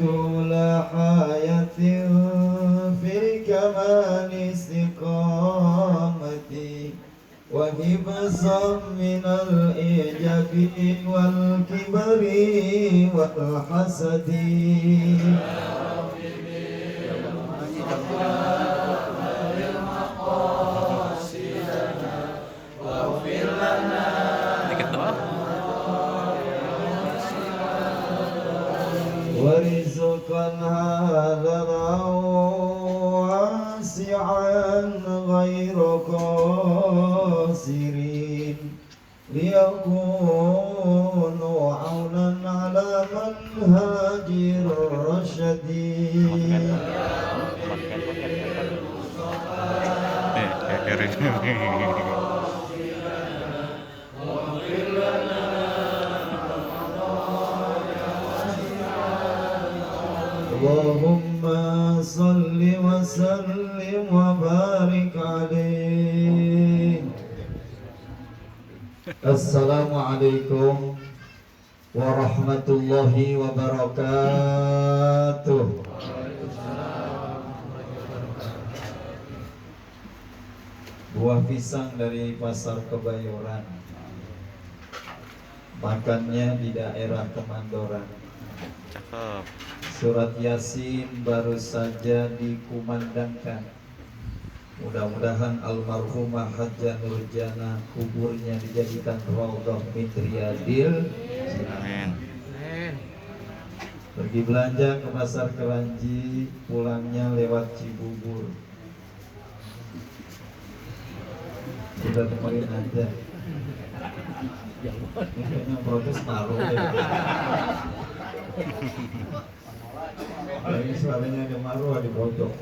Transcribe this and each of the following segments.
طول حياة في كمال استقامتي وحفظا من الإعجاب والكبر والحسد ورزقا حلالا واسعا غير قاصرين ليكونوا عونا على منهج الرشد اللهم صل وسلم وبارك عليه. Assalamualaikum warahmatullahi wabarakatuh. Buah pisang dari Pasar Kebayoran, makannya di daerah Kemandoran. Cakep. Surat Yasin baru saja dikumandangkan. Mudah-mudahan almarhumah Hajjah Nurjana kuburnya dijadikan raudhah min riyadil jannah. Pergi belanja ke Pasar Keranji, pulangnya lewat Cibubur. Sudah kemarin aja. Kayaknya protes malu ya. Ini suaranya ada marwah di pojok.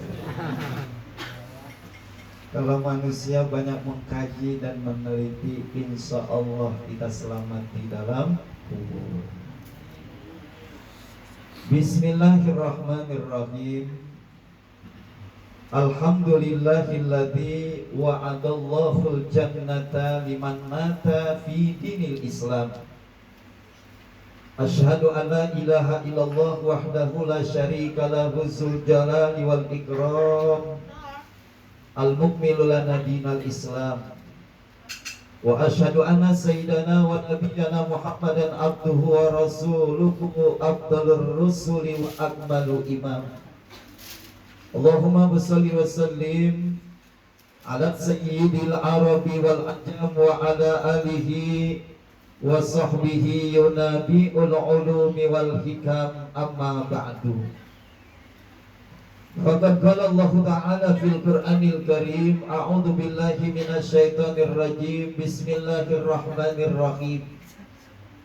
Kalau manusia banyak mengkaji dan meneliti, insya Allah kita selamat di dalam kubur. Bismillahirrahmanirrahim. Alhamdulillahilladzi wa'adallahul jannata liman mata fi dinil Islam. Asyhadu an la ilaha illallah wahdahu la syarika lahu dzul jalali wal ikram al-mukmilu lana dinal Islam. Wa asyhadu anna sayyidana wa nabiyyana Muhammadan abduhu wa rasuluhu afdalur rusuli wa akmalu imam. Allahumma shalli wa sallim ala sayyidil arabi wal ajam wa ala alihi wa sahbihi yunabi'ul ulumi wal hikam amma ba'du. Faqad qala Allah Ta'ala fil Qur'anil Karim, a'udzu billahi minasyaitonir rajim, bismillahirrahmanirrahim.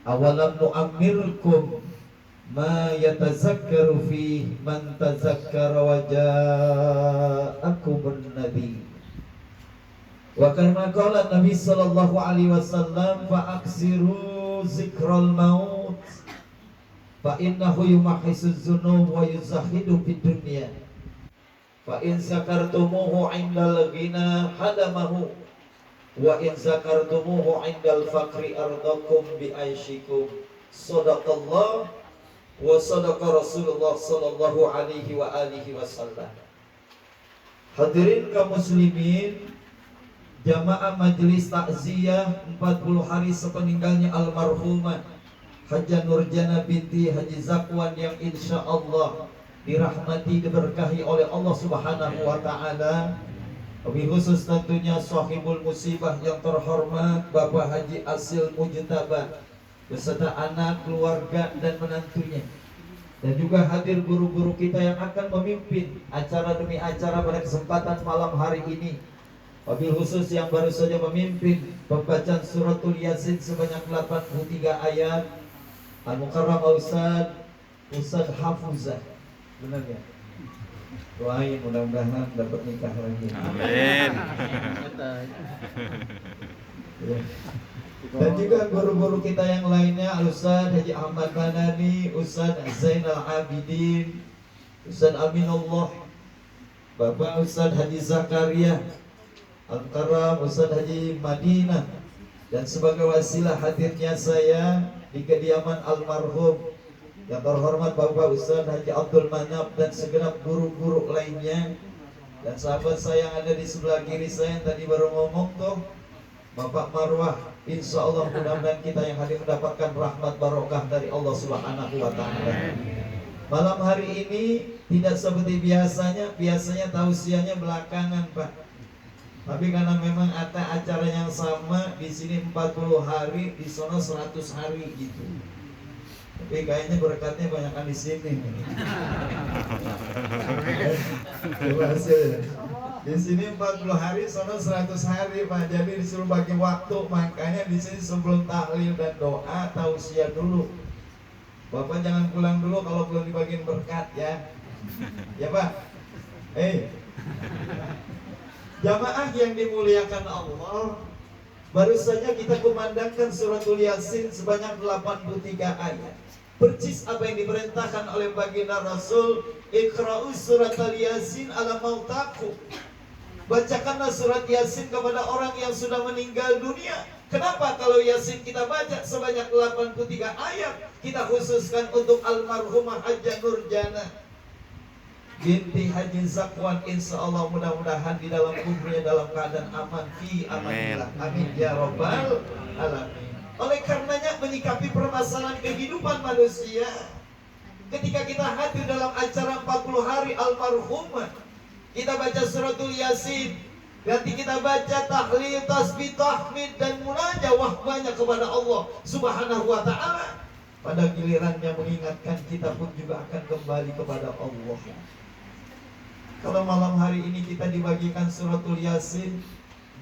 Awalam nu'ammirkum ma yatazakkaru fi man tazakkara wa ja'akumun nabi. Wa kama qala Nabi sallallahu alaihi wasallam, fa aksiru zikral maut fa innahu yumahhisuz dzunub wa yuzahidu fid dunya. Fa in zakartumuhu 'indal ghina hadamahu wa in zakartumuhu 'indal faqri ardakum bi aisyikum. Shadaqallah wa sadaqa Rasulullah sallallahu alaihi wa alihi wasallam. Hadirin kaum muslimin, jamaah majelis takziah 40 hari sepeninggalnya almarhumah Hajjah Nurjana binti Haji Zakwan yang insya Allah dirahmati, diberkahi oleh Allah Subhanahu wa Ta'ala. Lebih khusus tentunya sahibul musibah yang terhormat Bapak Haji Asil Mujtabah beserta anak, keluarga dan menantunya, dan juga hadir guru-guru kita yang akan memimpin acara demi acara pada kesempatan malam hari ini. Wabil khusus yang baru saja memimpin pembacaan suratul Yasin sebanyak 83 ayat, Al-Mukarram Ustaz Hafuzah. Benar ya? Doain mudah-mudahan dapat nikah lagi. Amin. Dan juga guru-guru kita yang lainnya, Ustaz Haji Ahmad Banani, Ustaz Zainal Abidin, Ustaz Aminullah, Bapak Ustaz Haji Zakaria Al-Karam, Ustaz Haji Madinah, dan sebagai wasilah hadirnya saya di kediaman almarhum Yang terhormat Bapak Ustaz Haji Abdul Manap dan segenap guru-guru lainnya, dan sahabat saya yang ada di sebelah kiri saya yang tadi baru ngomong tuh, Bapak Marwah. Insya Allah mudah-mudahan kita yang hadir mendapatkan rahmat barokah dari Allah Subhanahu wa Ta'ala. Malam hari ini tidak seperti biasanya tausiahnya belakangan Pak. Tapi karena memang ada acara yang sama, di sini 40 hari, di sana 100 hari gitu. Tapi kayaknya berkatnya banyakkan di sini. Di sini 40 hari, sana 100 hari Pak. Jadi disuruh bagi waktu, makanya di sini sebelum tahlil dan doa tausiah dulu. Bapak jangan pulang dulu kalau belum dibagiin berkat ya. Ya Pak. Jamaah yang dimuliakan Allah, baru saja kita kumandangkan suratul Yasin sebanyak 83 ayat. Percis apa yang diperintahkan oleh baginda Rasul, Iqra'u suratul Yasin ala mautaku. Bacakanlah surat Yasin kepada orang yang sudah meninggal dunia. Kenapa kalau Yasin kita baca sebanyak 83 ayat, kita khususkan untuk almarhumah Hajjah Nurjana binti Haji Zakwan, insya Allah mudah-mudahan di dalam kuburnya dalam keadaan aman fi amanillah. Amin ya rabbal alamin. Oleh karenanya menyikapi permasalahan kehidupan manusia, ketika kita hadir dalam acara 40 hari almarhumah, kita baca suratul Yasin, nanti kita baca tahlil, tasbih, tahmid dan munajah banyak kepada Allah Subhanahu wa Ta'ala. Pada gilirannya mengingatkan kita pun juga akan kembali kepada Allah. Kalau malam hari ini kita dibagikan suratul Yasin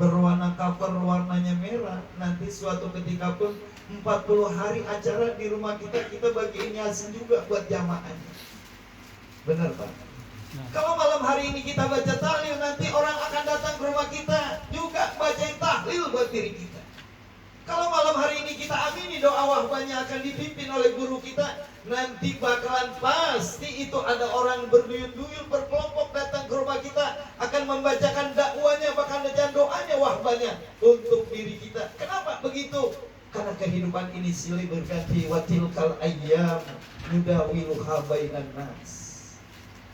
berwarna cover warnanya merah, nanti suatu ketika pun 40 hari acara di rumah kita bagiin Yasin juga buat jamaahnya. Benar Pak? Kalau malam hari ini kita baca tahlil, nanti orang akan datang ke rumah kita juga bacain tahlil buat diri kita. Kalau malam hari ini kita amini doa wahbahnya akan dipimpin oleh guru kita, nanti bakalan pasti itu ada orang berduyun-duyun berkelompok datang ke rumah kita akan membacakan dakwanya, bahkan dan doanya wahbahnya untuk diri kita. Kenapa begitu? Karena kehidupan ini silih berganti, wa tilkal ayyam nudawiluha bainan nas.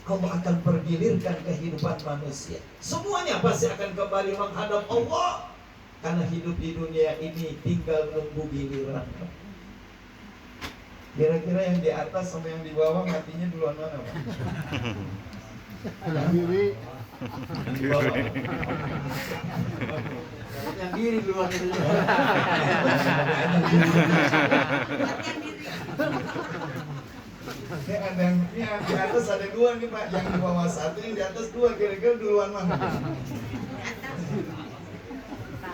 Allah akan pergilirkan kehidupan manusia. Semuanya pasti akan kembali menghadap Allah. Karena hidup di dunia ini tinggal nunggu giliran. Kira-kira yang di atas sama yang di bawah matinya duluan mana Pak? Yang diri. Di bawah. Yang diri duluan itu. Ini ada yang di atas ada dua nih Pak, yang di bawah satu, yang di atas dua, kira-kira duluan mana?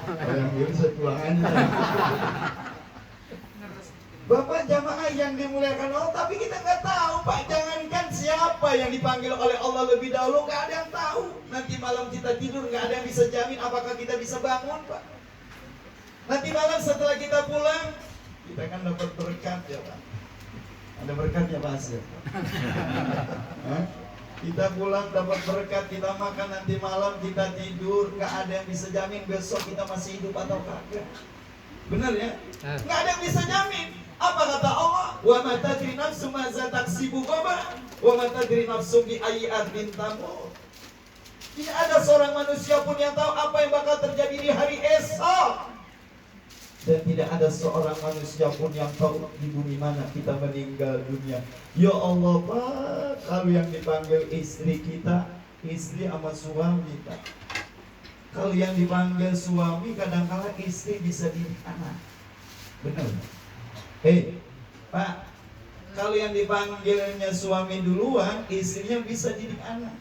Kalau yang diri saya pulang aja. Bapak jamaah yang dimuliakan Allah, tapi kita nggak tahu Pak, jangankan siapa yang dipanggil oleh Allah lebih dahulu, nggak ada yang tahu. Nanti malam kita tidur nggak ada yang bisa jamin apakah kita bisa bangun Pak. Nanti malam setelah kita pulang, kita kan dapat berkat ya Pak. Ada berkatnya Pak Hasil. Kita pulang dapat berkat, kita makan, nanti malam kita tidur, nggak ada yang bisa jamin besok kita masih hidup atau kagak. Benar ya? Nggak ada yang bisa jamin. Apa kata Allah? Wa ma tadri nafsu ma za taksibu ghadan, wa ma tadri nafsu bi ayyi ardin tamut. Tidak ada seorang manusia pun yang tahu apa yang bakal terjadi di hari esok. Dan tidak ada seorang manusia pun yang tahu di bumi mana kita meninggal dunia. Ya Allah Pak, kalau yang dipanggil istri kita, istri sama suami kita. Kalau yang dipanggil suami, kadang-kala istri bisa didik anak. Benar. Pak, kalau yang dipanggilnya suami duluan, istrinya bisa didik anak.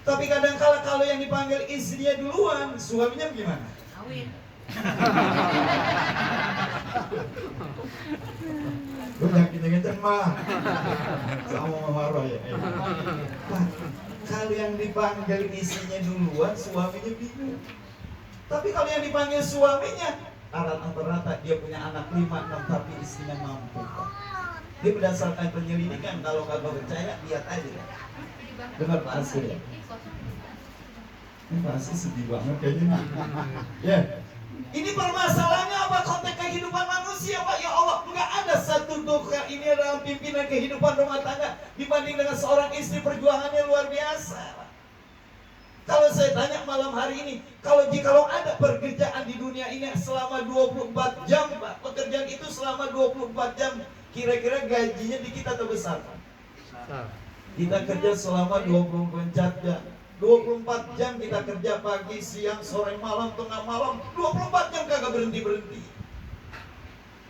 Tapi kadang-kala kalau yang dipanggil istrinya duluan, suaminya gimana? Kawin. Lu jangan kenceng-kenceng mah. Sama Mama ya. Pak, kalau yang dipanggil istrinya duluan, suaminya bingung. Tapi kalau yang dipanggil suaminya, rata-rata dia punya anak 5-6 tapi istrinya mampu. Dia berdasarkan penyelidikan, kalau kagak percaya lihat aja. Dengar Pak Asri ya. Ini Pak Asri sedih banget kayaknya. Ya. Ini permasalahannya apa? Konteks kehidupan manusia Pak. Ya Allah, nggak ada satu duka ini adalah pimpinan kehidupan rumah tangga dibanding dengan seorang istri, perjuangannya luar biasa. Kalau saya tanya malam hari ini, kalau ada pekerjaan di dunia ini selama 24 jam, Pak, pekerjaan itu selama 24 jam, kira-kira gajinya dikit atau besar, Pak? Kita kerja selama 24 jam. 24 jam kita kerja, pagi, siang, sore, malam, tengah malam, 24 jam kagak berhenti-berhenti.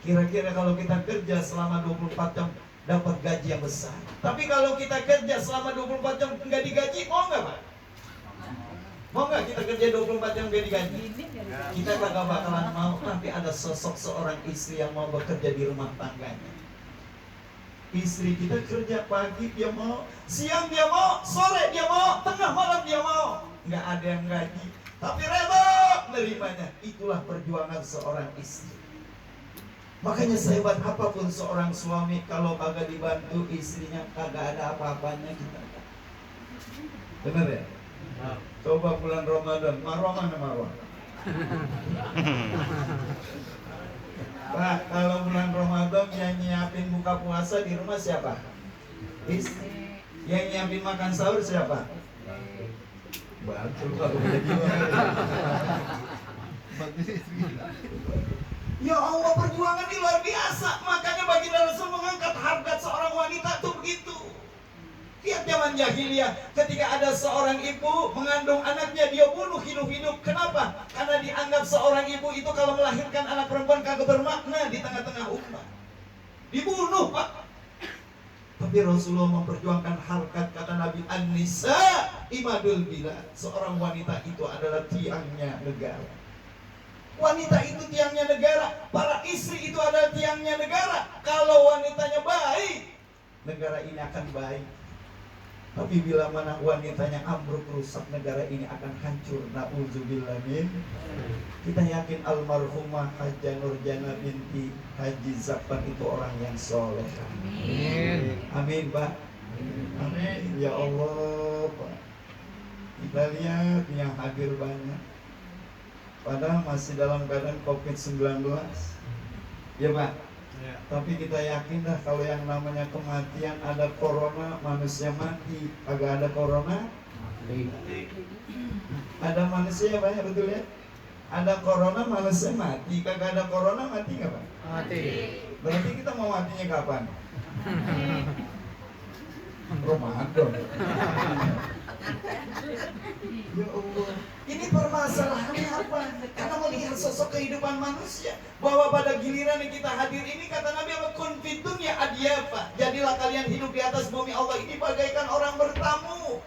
Kira-kira kalau kita kerja selama 24 jam dapat gaji yang besar. Tapi kalau kita kerja selama 24 jam nggak digaji, mau nggak, Pak? Mau nggak kita kerja 24 jam nggak digaji? Kita kagak bakalan mau. Tapi ada sosok seorang istri yang mau bekerja di rumah tangganya. Istri kita kerja pagi dia mau, siang dia mau, sore dia mau, tengah malam dia mau. Nggak ada yang gaji, tapi rela menerimanya. Itulah perjuangan seorang istri. Makanya sehebat apapun seorang suami, kalau kagak dibantu istrinya, kagak ada apa-apanya kita. Benar ya? Coba bulan Ramadan, Marwah mana Marwah? Pak, kalau bulan Ramadan yang nyiapin buka puasa di rumah siapa? Istri. Yang nyiapin makan sahur siapa? Betul, kalau jadi ya Allah, perjuangan ini luar biasa. Makanya baginda Rasul mengangkat harkat seorang wanita itu begitu. Lihat zaman jahiliyah, ketika ada seorang ibu mengandung anaknya, dia bunuh hidup-hidup. Kenapa? Karena dianggap seorang ibu itu kalau melahirkan anak perempuan kagak bermakna di tengah-tengah umat. Dibunuh, Pak. Tapi Rasulullah memperjuangkan harkat, kata Nabi, An-Nisa imadul bilad. Seorang wanita itu adalah tiangnya negara. Wanita itu tiangnya negara. Para istri itu adalah tiangnya negara. Kalau wanitanya baik, negara ini akan baik. Tapi bila mana wanitanya ambruk, rusak, negara ini akan hancur. Na'udzubillah min. Kita yakin almarhumah Hajjah Nurjana binti Haji Zakwan itu orang yang soleh. Amin. Amin, Pak. Amin. Ya Allah, Pak. Kita lihat yang hadir banyak, padahal masih dalam keadaan COVID-19. Ya, Pak. Ya. Tapi kita yakin dah kalau yang namanya kematian, ada corona manusia mati, agak ada corona mati. Ada manusia banyak, betul ya? Ada corona manusia mati, kagak ada corona mati nggak, Pak? Mati. Berarti kita mau matinya kapan? Ramadan. Ya Allah, ini permasalahannya apa? Karena melihat sosok kehidupan manusia, bahwa pada giliran yang kita hadir ini, kata Nabi, kun fid dunya adyafa. Jadilah kalian hidup di atas bumi Allah ini bagaikan orang bertamu.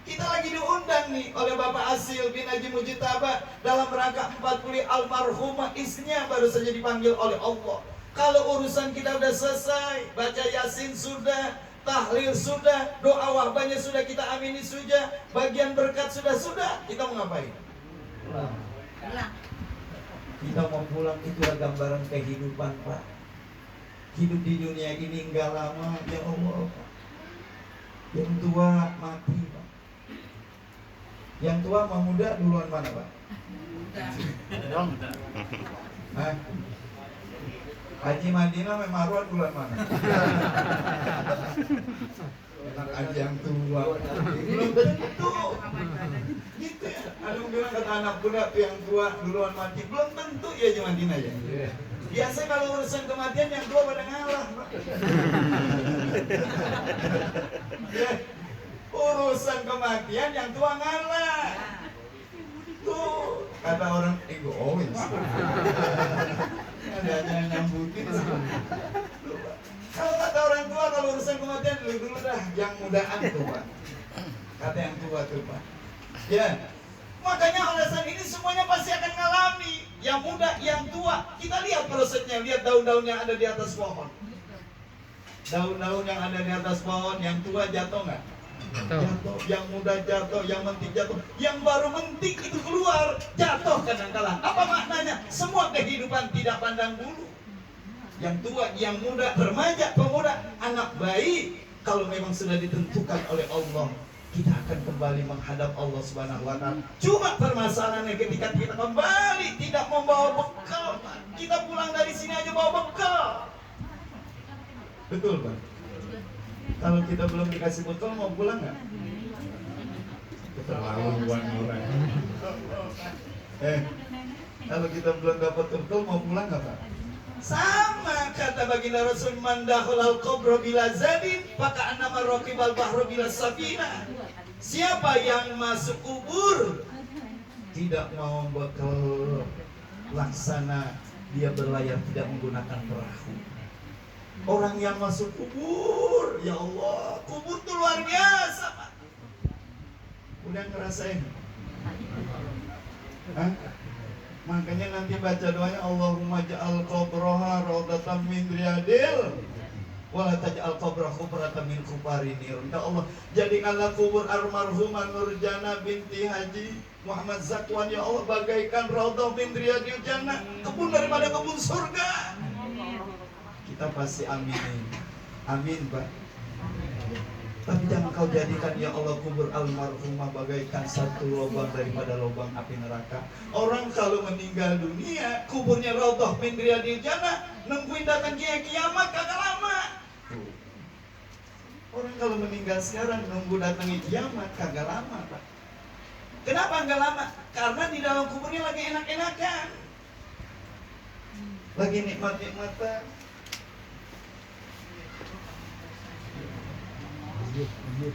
Kita lagi diundang nih oleh Bapak Asil bin Haji Mujitaba dalam rangka 40 almarhumah istrinya baru saja dipanggil oleh Allah. Kalau urusan kita udah selesai, baca Yasin sudah, tahlil sudah, doa wahbahnya sudah kita amini sudah, bagian berkat sudah, kita mau ngapain? Pulang. Kita mau pulang. Itulah gambaran kehidupan, Pak. Hidup di dunia ini enggak lama, ya Allah, Pak. Yang tua mati, Pak. Yang tua mau muda duluan mana, Pak? Muda. Hah? Haji Madinah sama Marwah duluan mana? Enak aja yang tua. Belum tentu. Gitu ya. Ada yang bilang kata anak muda tuh yang tua duluan mati. Belum tentu ya Haji Madinah ya. Biasa kalau urusan kematian yang tua pada ngalah, Pak. Ya. Urusan kematian yang tua ngalah. Tuh kata orang egois. Adanya nyambutin. Kalau kata orang tua, kalau urusan kematian dulu dah yang mudaan tuh, Pak. Kata yang tua tuh, Pak. Ya. Makanya alasan ini semuanya pasti akan ngalami. Yang muda, yang tua. Kita lihat prosesnya, lihat daun-daun yang ada di atas pohon. Daun-daun yang ada di atas pohon, yang tua jatuh nggak? Jatuh, yang muda jatuh, yang mentik jatuh, yang baru mentik itu keluar, jatuh kadang-kala. Apa maknanya? Semua kehidupan tidak pandang bulu. Yang tua, yang muda, remaja, pemuda, anak bayi, kalau memang sudah ditentukan oleh Allah, kita akan kembali menghadap Allah Subhanahu wa Ta'ala. Cuma permasalahannya ketika kita kembali tidak membawa bekal, kita pulang dari sini aja bawa bekal. Betul Pak? Kalau kita belum dikasih bekal mau pulang nggak? Keterlaluan orang. Kalau kita belum dapat bekal mau pulang nggak Pak? Sama kata baginda Rasul, man dakhalal qabra bila zadin maka annama raqibal bahra bila safina. Siapa yang masuk kubur tidak mau bekal laksana, dia berlayar tidak menggunakan perahu. Orang yang masuk kubur, ya Allah, kubur itu luar biasa Pak. Udah ngerasain? Hah? Makanya nanti baca doanya, Allahumma ja'al qabraha raudatan min riyadil wala taj'al qabraha khubratan min khubarinir. Ya Allah, jadikanlah kubur almarhumah Nurjana binti Haji Muhammad Zakwan, ya Allah, bagaikan raudhah min riyadil jannah, kebun daripada kebun surga. Kita pasti amin. Amin Pak. Tapi jangan kau jadikan ya Allah kubur almarhumah bagaikan satu lubang daripada lubang api neraka. Orang kalau meninggal dunia, kuburnya raudhah min riyadil jannah, nungguin datang kiamat kagak lama. Orang kalau meninggal sekarang nunggu datangnya kiamat kagak lama Pak. Kenapa enggak lama? Karena di dalam kuburnya lagi enak-enakan, lagi nikmat-nikmatan. Ini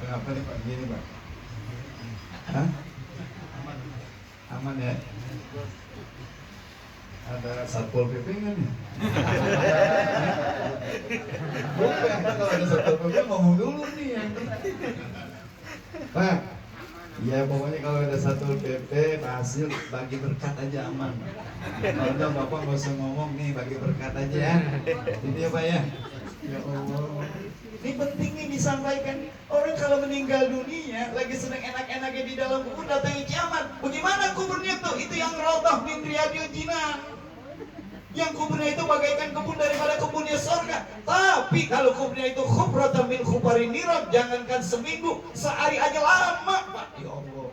kenapa nih Pak gini Pak? Hah? Aman ya? Ada Satpol PP kan ya? Bukan, kalau ada Satpol PP ngomong dulu nih ya. Pak, ya pokoknya kalau ada Satpol PP hasil bagi berkat aja aman. Kalau udah Bapak nggak usah ngomong nih, bagi berkat aja ya. Ini ya Pak ya. Ya Allah, ini penting nih disampaikan. Orang kalau meninggal dunia lagi senang enak-enaknya di dalam kubur, datangi kiamat. Bagaimana kuburnya tuh? Itu yang raudhah min riyadil jinan. Yang kuburnya itu bagaikan kebun daripada kebunnya surga. Tapi kalau kuburnya itu khubratan min khubarinir, jangankan seminggu, sehari aja lama Pak. Ya Allah.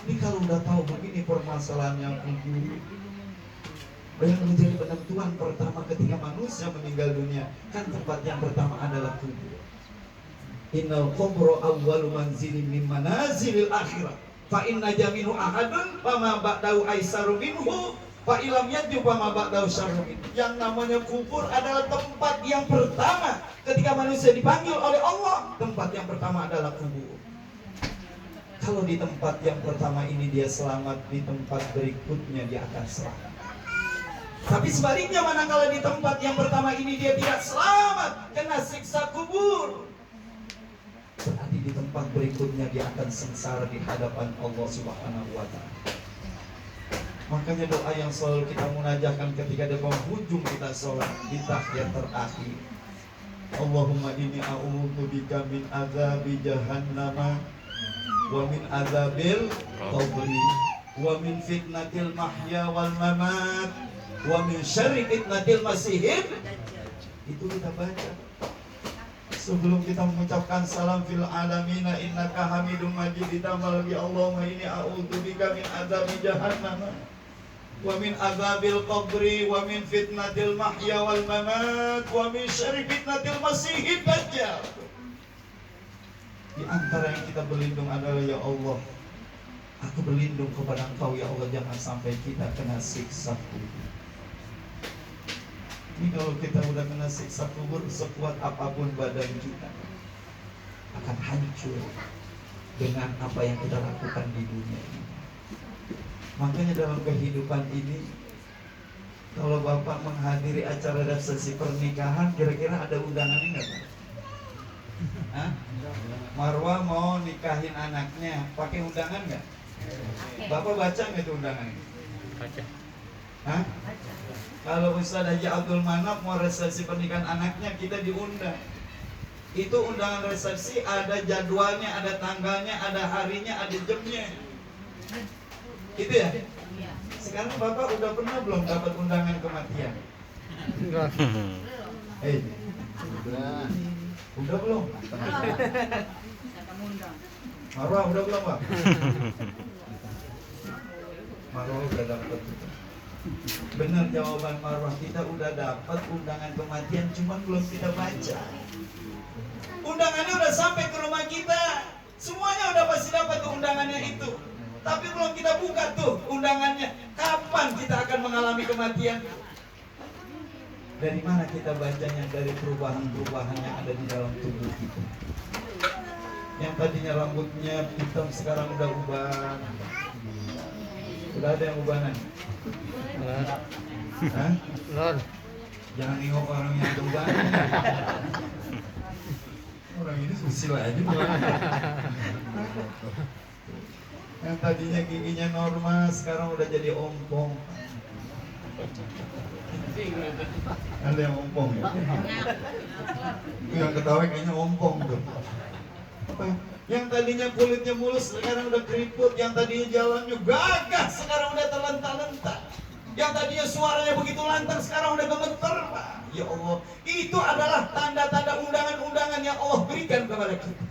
Ini kalau udah tahu begini permasalahannya kubur, yang menjadi penentuan pertama ketika manusia meninggal dunia, kan tempat yang pertama adalah kubur. Innal qabra awwalu manzilin min manazilil akhirah. Fa inna jaminu ahadun wa ma ba'dahu aisaru minhu fa ilam yajub wa ma ba'dahu syarru minhu. Yang namanya kubur adalah tempat yang pertama ketika manusia dipanggil oleh Allah. Tempat yang pertama adalah kubur. Kalau di tempat yang pertama ini dia selamat, di tempat berikutnya dia akan selamat. Tapi sebaliknya, manakala di tempat yang pertama ini dia tidak selamat, kena siksa kubur, berarti di tempat berikutnya dia akan sengsara di hadapan Allah Subhanahu wa Ta'ala. Makanya doa yang selalu kita munajahkan ketika di penghujung kita sholat di tahiyat terakhir, Allahumma inni a'udzubika min azabi jahannama wa min azabil qabri wa min fitnatil mahya wal mamat wa min syarri fitnatil masiihid. Itu kita baca sebelum kita mengucapkan salam fil alamina innaka hamidum majid. Ditambah lagi Allahumma inni a'udzubika min adzabi jahannam wa min adzabil qabri wa min fitnatil mahya wal mamat wa min syarri fitnatil masiihid dajjal. Di antara yang kita berlindung adalah ya Allah, aku berlindung kepada Engkau ya Allah, jangan sampai kita kena siksa kubur. Ini kalau kita udah kena siksa kubur, sekuat apapun badan kita akan hancur dengan apa yang kita lakukan di dunia ini. Makanya dalam kehidupan ini, kalau Bapak menghadiri acara resepsi pernikahan, kira-kira ada undangannya nggak Pak? Hah? Marwah mau nikahin anaknya, pakai undangan nggak? Bapak baca nggak itu undangannya? Baca. Hah? Kalau Ustaz Haji Abdul Manap mau resepsi pernikahan anaknya, kita diundang. Itu undangan resepsi, ada jadwalnya, ada tanggalnya, ada harinya, ada jamnya. Gitu ya? Sekarang Bapak udah pernah belum dapat undangan kematian? Udah belum? Marwah udah belum Pak? Marwah udah dapat. Benar jawaban Marwah, kita udah dapat undangan kematian, cuma belum kita baca. Undangannya udah sampai ke rumah kita, semuanya udah pasti dapat undangannya itu. Tapi belum kita buka tuh undangannya. Kapan kita akan mengalami kematian? Dari mana kita bacanya? Dari perubahan-perubahan yang ada di dalam tubuh kita. Yang tadinya rambutnya hitam sekarang udah ubah. Udah ada yang ubahan? Hah? Jangan nengok orang yang ubah. Orang ini susil aja. Yang tadinya giginya normal sekarang udah jadi ompong. Ada yang ompong ya? Yang ketawa kayaknya ompong tuh. Apa? Yang tadinya kulitnya mulus sekarang udah keriput. Yang tadinya jalannya gagah sekarang udah terlentang-lentang. Yang tadinya suaranya begitu lantang sekarang udah gemeter. Ya Allah, itu adalah tanda-tanda undangan-undangan yang Allah berikan kepada kita.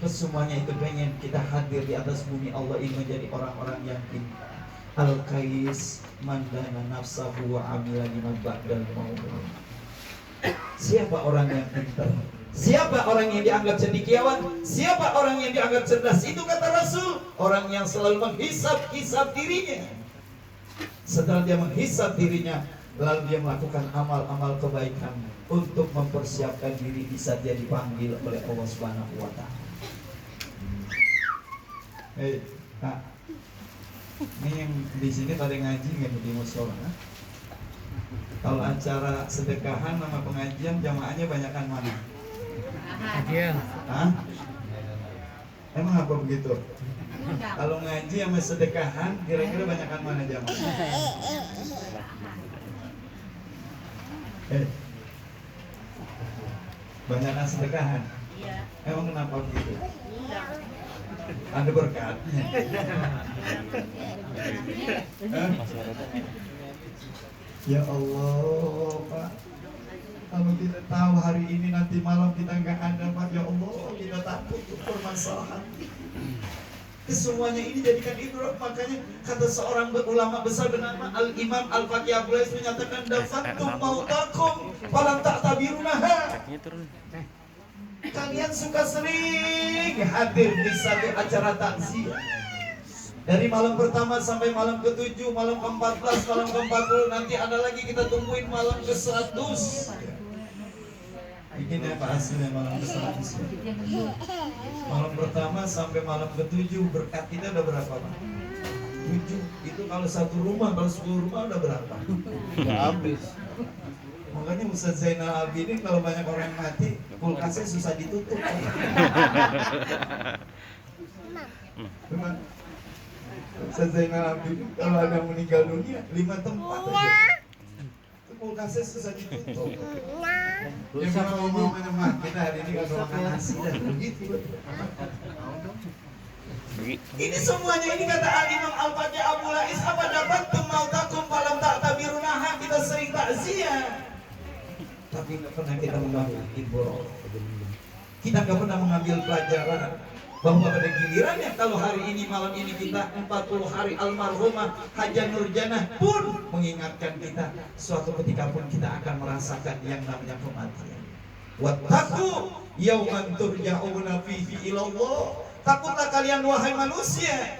Kesemuanya itu pengen kita hadir di atas bumi Allah ini menjadi orang-orang yang pintar. Al-Qais mandana nafsahu wa amila liman ba'dal maut. Siapa orang yang pintar? Siapa orang yang dianggap cendekiawan? Siapa orang yang dianggap cerdas? Itu kata Rasul, orang yang selalu menghisap-hisap dirinya. Setelah dia menghisap dirinya, lalu dia melakukan amal-amal kebaikan untuk mempersiapkan diri di saat dia dipanggil oleh Allah Subhanahu wa taala. Hei, Kak. Ini yang di sini pada ngaji nggak di musola? Kalau acara sedekahan sama pengajian jamaahnya banyakan mana? Hah? Emang apa begitu? Kalau ngaji sama sedekahan kira-kira banyakan mana jamaahnya? Banyakan sedekahan? Emang kenapa begitu? Ada berkatnya. Ya Allah, Pak. Kalau kita tahu hari ini nanti malam kita nggak ada, Pak, ya Allah, kita takut permasalahan. Kesemuanya ini jadikan ibrah. Makanya kata seorang ulama besar bernama Al-Imam Al-Faqih Abdul Aziz menyatakan, dafantum mautakum falam ta'tabirunaha. Kalian suka sering hadir di satu acara takziah. Dari malam pertama sampai malam ke-7, malam ke-14, malam ke-40. Nanti ada lagi kita tungguin malam ke-100. Bikin ya Pak hasilnya malam ke-100. Malam pertama sampai malam ke-7, berkat kita udah berapa Pak? 7. Itu kalau satu rumah, kalau 10 rumah udah berapa? Udah habis. Makanya Ustaz Zainal Abidin kalau banyak orang mati, kulkasnya susah ditutup. Ustaz Zainal Abidin kalau ada meninggal dunia 5 tempat aja, itu kulkasnya susah ditutup. Dia mau mana kita hari ini kalau makan nasi dan begitu. Ini semuanya ini kata Al-Imam Al-Faqih Abdul Aziz, apa dapat mautakum falam ta'tabirunaha. Kita sering takziah, tapi nggak pernah kita mengambil ibrah. Kita nggak pernah mengambil pelajaran bahwa pada gilirannya kalau hari ini malam ini kita 40 hari almarhumah Hajah Nurjanah pun mengingatkan kita, suatu ketika pun kita akan merasakan yang namanya kematian. Wattaqu yauman turja'una fihi ilallah. Takutlah kalian wahai manusia,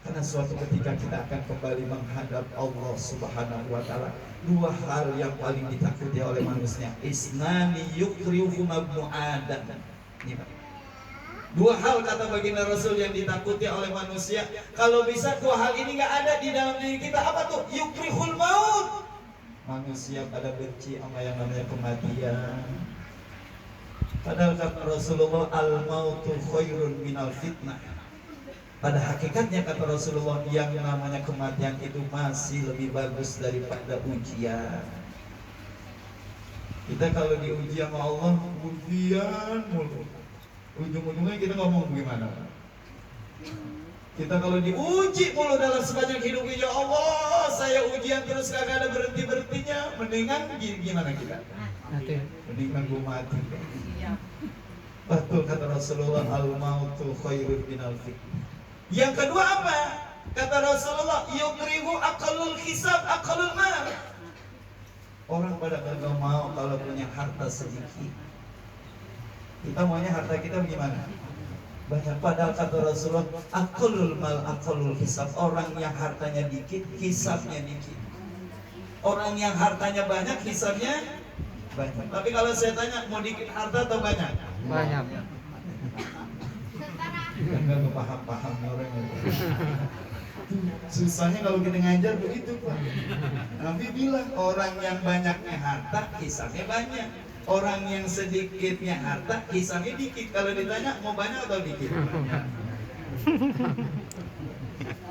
karena suatu ketika kita akan kembali menghadap Allah Subhanahu wa taala. 2 hal yang paling ditakuti oleh manusia, isnani yukriuhum ibnu Adam. Ini Pak. 2 hal kata baginda Rasul yang ditakuti oleh manusia. Kalau bisa 2 hal ini nggak ada di dalam diri kita, apa tuh? Yukrihul maut. Manusia pada benci sama yang namanya kematian. Padahal kata Rasulullah, al-mautu khairun minal fitnah. Pada hakikatnya kata Rasulullah, yang namanya kematian itu masih lebih bagus daripada ujian. Kita kalau diuji sama Allah, ujian mulu. Ujung-ujungnya kita ngomong gimana? Kita kalau diuji mulu dalam sepanjang hidup ini, ya Allah, saya ujian terus kagak ada berhenti-berhentinya. Mendingan gimana kita? Mendingan gue mati. Betul kata Rasulullah, al-mautu khairun minal fitnah. Yang kedua apa? Kata Rasulullah, yukrihu aqallul hisab aqallul mal. Orang pada kagak mau kalau punya harta sedikit. Kita maunya harta kita gimana? Banyak. Padahal kata Rasulullah, aqallul mal aqallul hisab. Orang yang hartanya dikit, hisabnya dikit. Orang yang hartanya banyak, hisabnya banyak. Tapi kalau saya tanya, mau dikit harta atau banyak? Banyak. Enggak paham-paham orang itu. Susahnya kalau kita ngajar begitu Pak. Nabi bilang orang yang banyaknya harta hisabnya banyak, orang yang sedikitnya harta hisabnya dikit. Kalau ditanya mau banyak atau dikit?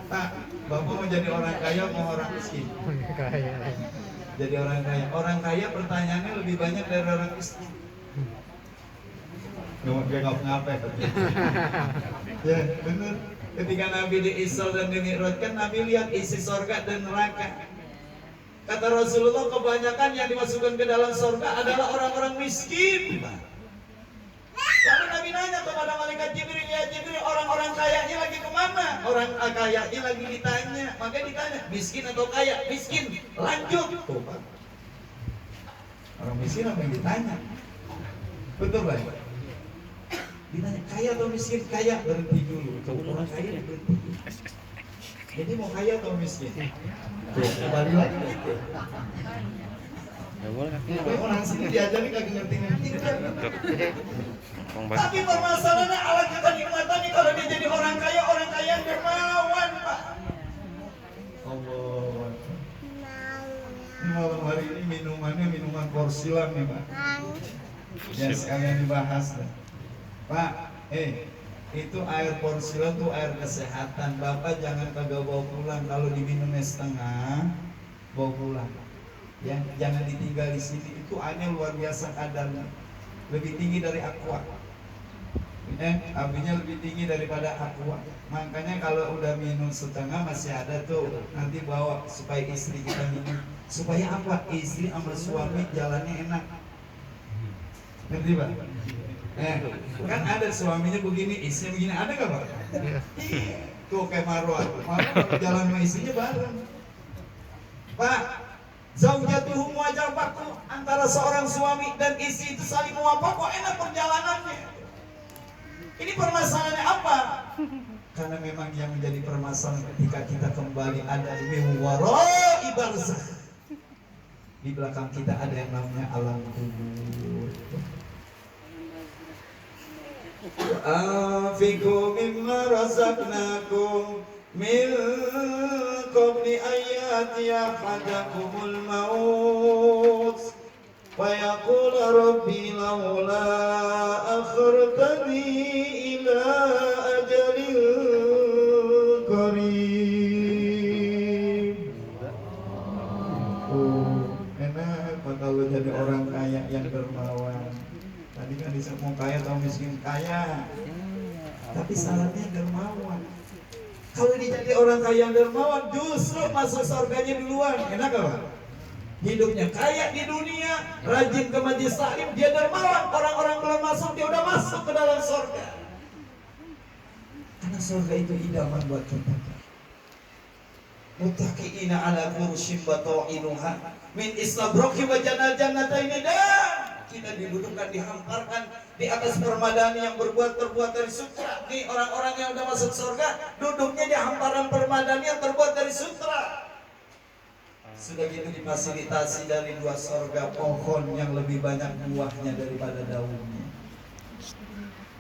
Pak, Bapak mau jadi orang kaya mau orang miskin? Kaya. Jadi orang kaya. Orang kaya pertanyaannya lebih banyak dari orang miskin. Dia nggak ngapain tapi. Ya benar. Ketika Nabi di Isra dan di Mi'raj, Nabi lihat isi sorga dan neraka. Kata Rasulullah, kebanyakan yang dimasukkan ke dalam sorga adalah orang-orang miskin. Lalu Nabi nanya kepada malaikat Jibril, ya Jibril, orang-orang kayanya lagi kemana? Orang kayanya lagi ditanya. Makanya ditanya, miskin atau kaya? Miskin. Lanjut. Tuh, Pak. Orang miskin apa yang ditanya? Betul Pak? Ditanya kaya atau miskin? Kaya, berhenti dulu. Orang kaya berhenti. Jadi mau kaya atau miskin? Kembali lagi. Nggak boleh kaki. Orang sini diajari kagak ngerti-ngerti. Bang Tapi permasalahannya Allah kita nikmati kalau dia jadi orang kaya yang dermawan Pak. Allah. Ini malam hari ini minumannya minuman porsilan nih Pak. Ya sekalian dibahas dah. Pak, itu air porsilan tuh air kesehatan. Bapak jangan kagak bawa pulang. Kalau diminumnya setengah, bawa pulang. Ya, jangan ditinggal di sini. Itu airnya luar biasa kadarnya. Lebih tinggi dari aqua. Apinya lebih tinggi daripada aqua. Makanya kalau udah minum setengah masih ada tuh, nanti bawa supaya istri kita minum. Supaya apa? Istri sama suami jalannya enak. Ngerti Pak? Kan ada suaminya begini, istrinya begini, ada gak Pak? Iya. Tuh kayak Marwan jalan sama istrinya bareng. Pak, zaujatuhum wajabaku, antara seorang suami dan istri itu saling muwafaq, kok enak perjalanannya. Ini permasalahannya apa? Karena memang yang menjadi permasalahan ketika kita kembali ada di warai barzakh. Di belakang kita ada yang namanya alam kubur. Anfiqu mimma razaqnakum min qabli ayati ahadakumul maut fa yaqul rabbi laula akhartani ila ajalin qarib. Enak kalau jadi orang kaya yang dermawan. Tadi kan disebut mau kaya atau miskin, kaya. Tapi syaratnya dermawan. Kalau dia jadi orang kaya yang dermawan, justru masuk surganya duluan. Enak apa? Hidupnya kaya di dunia, rajin ke majelis taklim, dia dermawan. Orang-orang belum masuk, dia udah masuk ke dalam surga. Karena surga itu idaman buat kita. Muttaqiina ala furushin bata'inuha min istabraqi wa jannataini dan kita didudukkan, dihamparkan di atas permadani yang terbuat dari sutra. Nih orang-orang yang udah masuk surga duduknya di hamparan permadani yang terbuat dari sutra. Sudah gitu difasilitasi dari dua surga pohon yang lebih banyak buahnya daripada daunnya.